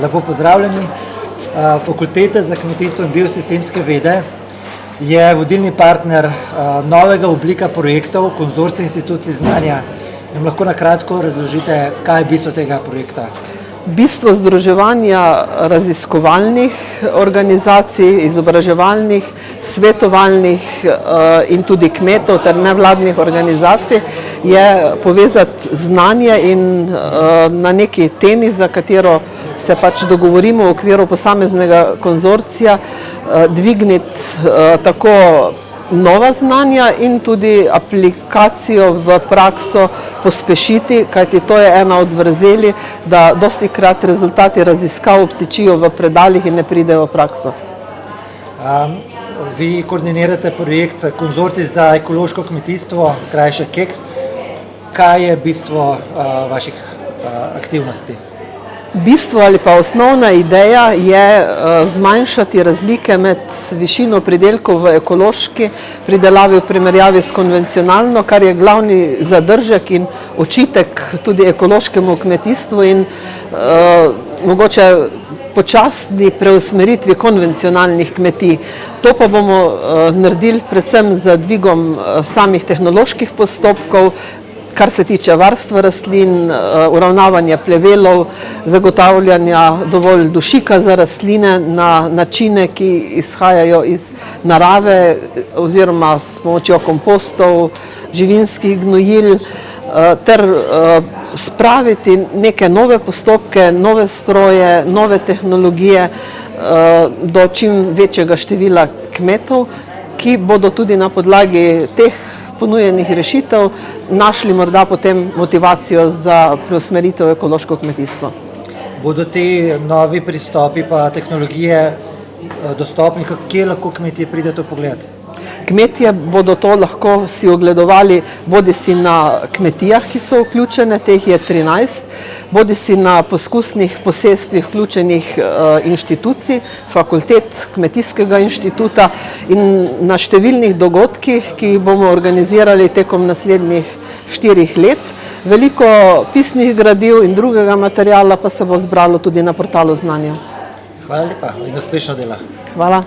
Lepo pozdravljeni. Fakulteta za kmetijstvo in biosistemske vede je vodilni partner novega oblika projektov Konzorcij institucij znanja. Nam lahko na kratko razložite, kaj je bistvo tega projekta? Bistvo združevanja raziskovalnih organizacij, izobraževalnih, svetovalnih in tudi kmetov ter nevladnih organizacij je povezati znanje in na neki temi, za katero se pač dogovorimo v okviru posameznega konzorcija, dvigniti tako nova znanja in tudi aplikacijo v prakso pospešiti, kajti to je ena od vrzeli, da dostikrat rezultati raziskav obtičijo v predalih in ne pridejo v prakso. Vi koordinirate projekt Konzorcij za ekološko kmetijstvo, krajše KEKS. Kaj je bistvo vaših aktivnosti? Bistvo ali pa osnovna ideja je zmanjšati razlike med višino pridelkov v ekološki pridelavi v primerjavi s konvencionalno, kar je glavni zadržek in očitek tudi ekološkemu kmetijstvu in mogoče počasni preusmeritvi konvencionalnih kmetij. To pa bomo naredili predvsem z dvigom samih tehnoloških postopkov, kar se tiče varstva rastlin, uravnavanja plevelov, zagotavljanja dovolj dušika za rastline na načine, ki izhajajo iz narave oziroma s pomočjo kompostov, živinskih gnojil, ter spraviti neke nove postopke, nove stroje, nove tehnologije do čim večjega števila kmetov, ki bodo tudi na podlagi teh ponujenih rešitev našli morda potem motivacijo za preusmeritev ekološko kmetijstvo. Bodo ti novi pristopi pa tehnologije dostopni, kje lahko kmetje pridejo pogled? Kmetje bodo to lahko si ogledovali bodisi na kmetijah, ki so vključene, teh je 13, bodisi na poskusnih posestvih vključenih inštitucij, fakultet, kmetijskega inštituta in na številnih dogodkih, ki jih bomo organizirali tekom naslednjih 4 let. Veliko pisnih gradiv in drugega materiala pa se bo zbralo tudi na portalu znanja. Hvala lepa in uspešno dela. Hvala.